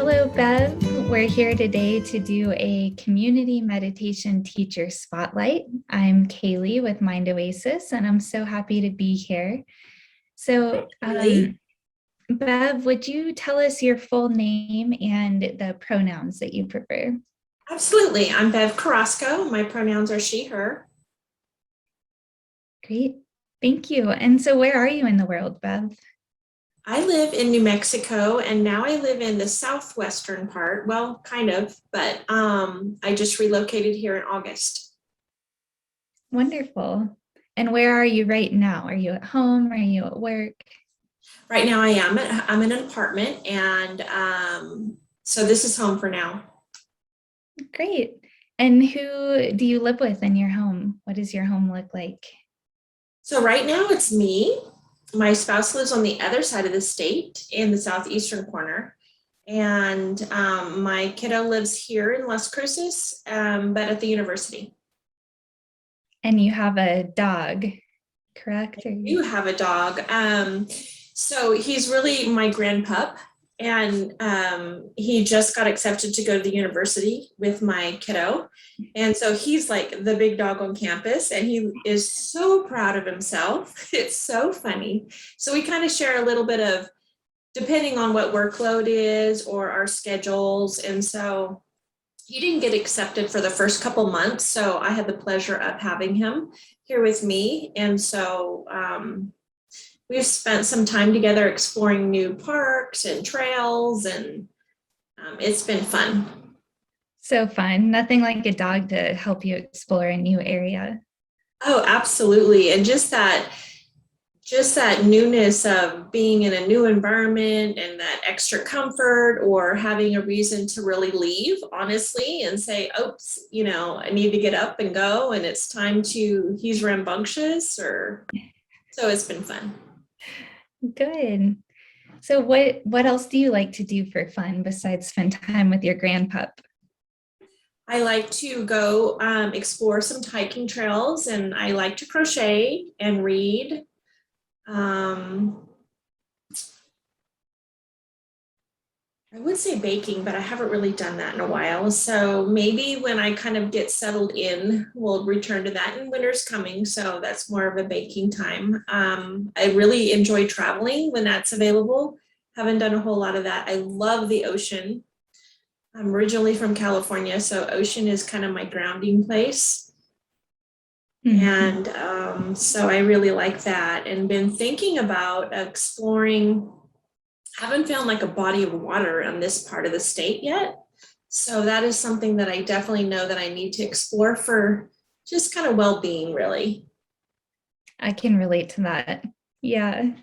Hello, Bev. We're here today to do a community meditation teacher spotlight. I'm Kaylee with Mind Oasis, and I'm so happy to be here. So, Really? Bev, would you tell us your full name and the pronouns that you prefer? Absolutely. I'm Bev Carrasco. My pronouns are she, her. Great. Thank you. And so, where are you in the world, Bev? I live in New Mexico and now I live in the southwestern part. Well, kind of, but I just relocated here in August. Wonderful. And where are you right now? Are you at home? Are you at work? Right now I'm in an apartment and so this is home for now. Great. And who do you live with in your home? What does your home look like? So right now it's me. My spouse lives on the other side of the state in the southeastern corner. And my kiddo lives here in Las Cruces, but at the university. And you have a dog, correct? You have a dog. So he's really my grandpup, and he just got accepted to go to the university with my kiddo. And so he's like the big dog on campus, and he is so proud of himself. It's so funny. So we kind of share a little bit of, depending on what workload is or our schedules. And so he didn't get accepted for the first couple months. So I had the pleasure of having him here with me. And so we've spent some time together exploring new parks and trails, and it's been fun. So fun. Nothing like a dog to help you explore a new area. Oh, absolutely. And just that newness of being in a new environment and that extra comfort, or having a reason to really leave, honestly, and say, oops, I need to get up and go, and it's time to, he's rambunctious, or so it's been fun. Good. So what else do you like to do for fun besides spend time with your grandpup? I like to go explore some hiking trails, and I like to crochet and read. Um, I would say baking, but I haven't really done that in a while. So maybe when I kind of get settled in, we'll return to that. And winter's coming, so that's more of a baking time. I really enjoy traveling when that's available. Haven't done a whole lot of that. I love the ocean. I'm originally from California, so ocean is kind of my grounding place. Mhm. And so I really like that, and been thinking about exploring. Haven't found like a body of water on this part of the state yet. So that is something that I definitely know that I need to explore for just kind of well-being, really. I can relate to that. Yeah.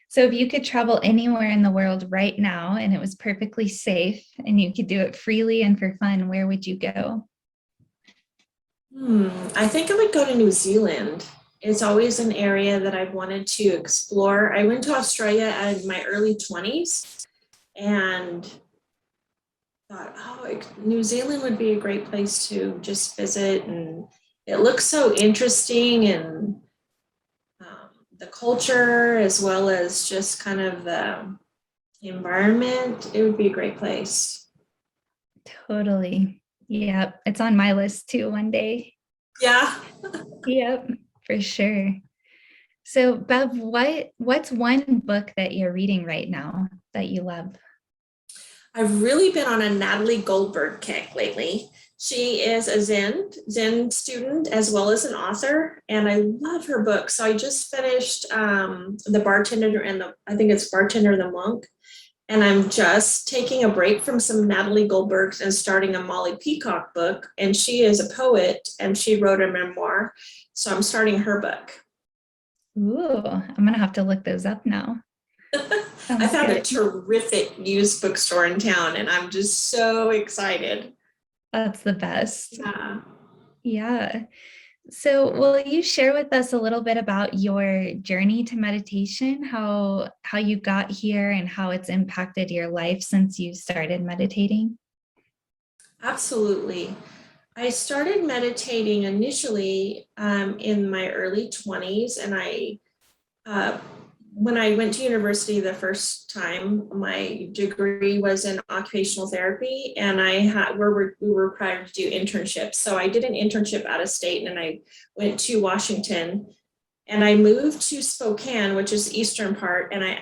So if you could travel anywhere in the world right now and it was perfectly safe and you could do it freely and for fun, where would you go? I think I would go to New Zealand. It's always an area that I've wanted to explore. I went to Australia in my early 20s and thought, oh, New Zealand would be a great place to just visit. And it looks so interesting, and the culture, as well as just kind of the environment. It would be a great place. Totally. Yep. It's on my list too one day. Yeah. Yep, for sure. So Bev, what's one book that you're reading right now that you love? I've really been on a Natalie Goldberg kick lately. She is a Zen student as well as an author, and I love her book. So I just finished The Bartender and I think it's Bartender the Monk. And I'm just taking a break from some Natalie Goldberg and starting a Molly Peacock book. And she is a poet and she wrote a memoir. So I'm starting her book. Ooh, I'm gonna have to look those up now. I Sounds found a good. terrific used bookstore in town and I'm just so excited. That's the best. Yeah. Yeah. So will you share with us a little bit about your journey to meditation, how you got here and how it's impacted your life since you started meditating? Absolutely. I started meditating initially in my early 20s, and I uh, when I went to university the first time, my degree was in occupational therapy, and we were required to do internships. So I did an internship out of state, and I went to Washington, and I moved to Spokane, which is the eastern part. And I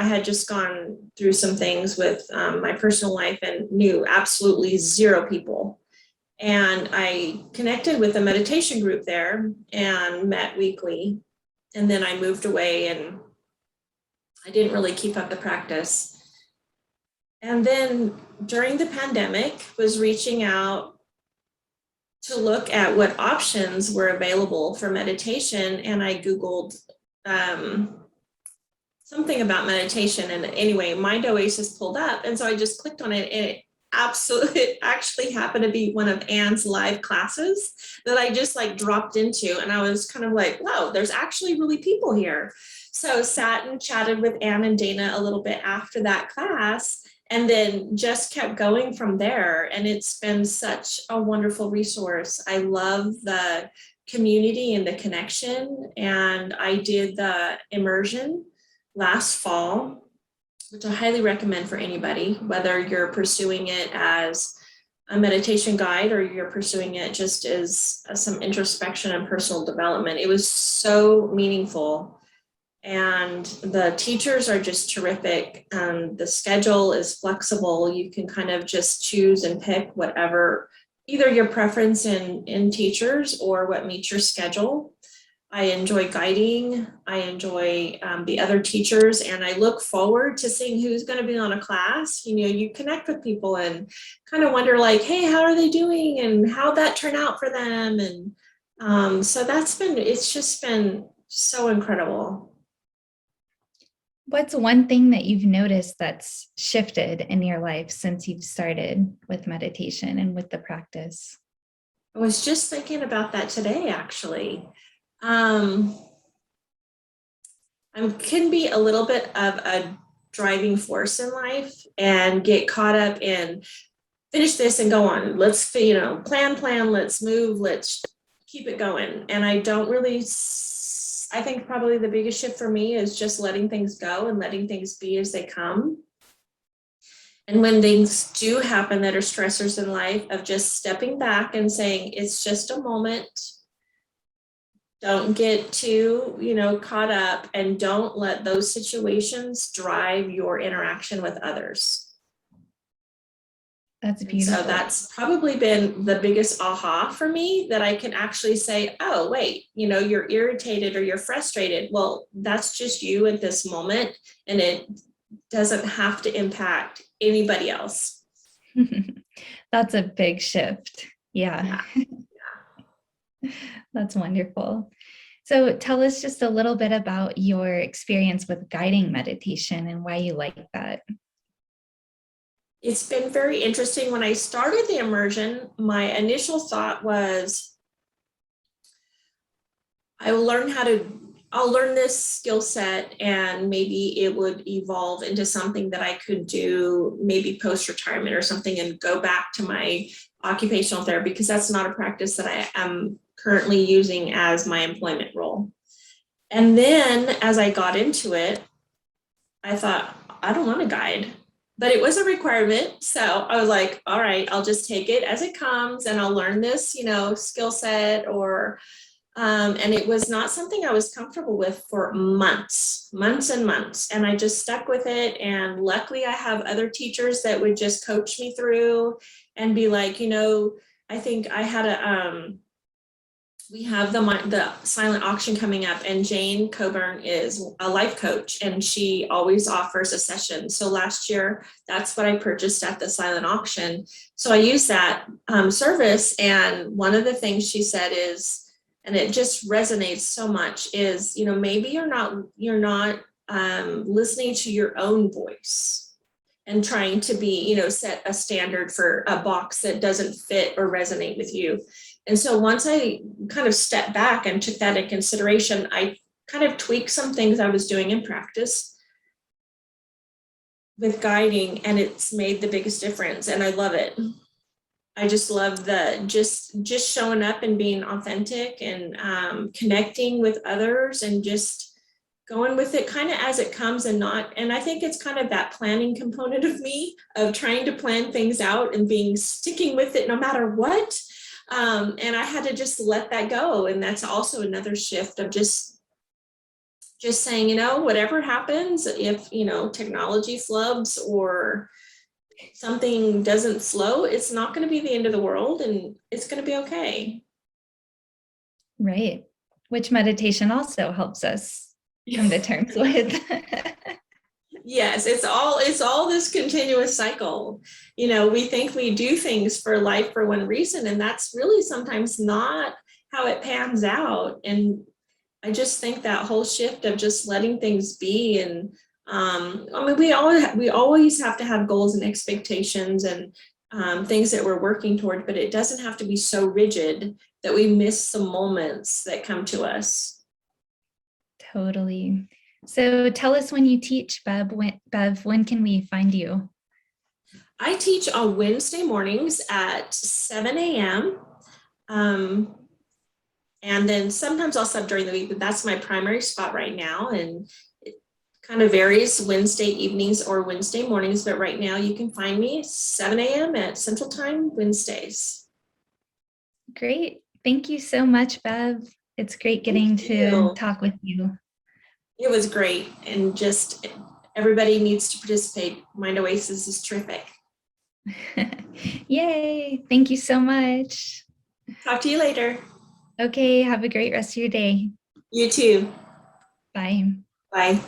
had just gone through some things with my personal life and knew absolutely zero people. And I connected with a meditation group there and met weekly. And then I moved away and I didn't really keep up the practice. And then during the pandemic, was reaching out to look at what options were available for meditation. And I Googled something about meditation. And anyway, Mind Oasis pulled up. And so I just clicked on it, and it actually happened to be one of Anne's live classes that I just like dropped into. And I was kind of like, wow, there's actually really people here. So sat and chatted with Anne and Dana a little bit after that class, and then just kept going from there. And it's been such a wonderful resource. I love the community and the connection. And I did the immersion last fall, which I highly recommend for anybody, whether you're pursuing it as a meditation guide or you're pursuing it just as some introspection and personal development. It was so meaningful. And the teachers are just terrific. The schedule is flexible. You can kind of just choose and pick whatever, either your preference in teachers or what meets your schedule. I enjoy guiding. I enjoy the other teachers, and I look forward to seeing who's going to be on a class. You know, you connect with people and kind of wonder like, hey, how are they doing and how'd that turn out for them? And so it's just been so incredible. What's one thing that you've noticed that's shifted in your life since you've started with meditation and with the practice? I was just thinking about that today, actually. I can be a little bit of a driving force in life and get caught up in finish this and go on. Let's, plan, let's move, let's keep it going. And I don't really, I think probably the biggest shift for me is just letting things go and letting things be as they come. And when things do happen that are stressors in life, of just stepping back and saying, it's just a moment. Don't get too, caught up, and don't let those situations drive your interaction with others. That's beautiful. So that's probably been the biggest aha for me, that I can actually say, oh, wait, you're irritated or you're frustrated. Well, that's just you at this moment, and it doesn't have to impact anybody else. That's a big shift. Yeah. That's wonderful. So tell us just a little bit about your experience with guiding meditation and why you like that. It's been very interesting. When I started the immersion, my initial thought was, I'll learn this skill set, and maybe it would evolve into something that I could do maybe post-retirement or something, and go back to my occupational therapy, because that's not a practice that I am currently using as my employment role. And then as I got into it, I thought, I don't want to guide, but it was a requirement. So I was like, all right, I'll just take it as it comes, and I'll learn this, skill set, and it was not something I was comfortable with for months and months. And I just stuck with it. And luckily I have other teachers that would just coach me through and be like, I think I had we have the silent auction coming up, and Jane Coburn is a life coach, and she always offers a session. So last year, that's what I purchased at the silent auction. So I used that service. And one of the things she said is, and it just resonates so much, is, maybe you're not listening to your own voice and trying to be, set a standard for a box that doesn't fit or resonate with you. And so once I kind of stepped back and took that in consideration, I kind of tweaked some things I was doing in practice with guiding, and it's made the biggest difference. And I love it. I just love the just showing up and being authentic, and connecting with others, and just going with it kind of as it comes and not, and I think it's kind of that planning component of me of trying to plan things out and sticking with it no matter what. And I had to just let that go. And that's also another shift of just saying, whatever happens, if, technology flubs or something doesn't flow, it's not going to be the end of the world and it's going to be okay. Right. Which meditation also helps us come to terms with. Yes, it's all this continuous cycle. We think we do things for life for one reason, and that's really sometimes not how it pans out. And I just think that whole shift of just letting things be, and we always have to have goals and expectations and things that we're working toward, but it doesn't have to be so rigid that we miss some moments that come to us. Totally. So tell us when you teach, Bev. When can we find you? I teach on Wednesday mornings at 7 a.m. And then sometimes I'll sub during the week, but that's my primary spot right now. And it kind of varies Wednesday evenings or Wednesday mornings. But right now you can find me 7 a.m. at Central Time Wednesdays. Great. Thank you so much, Bev. It's great getting to talk with you. It was great. And just everybody needs to participate. Mind Oasis is terrific. Yay. Thank you so much. Talk to you later. Okay. Have a great rest of your day. You too. Bye. Bye.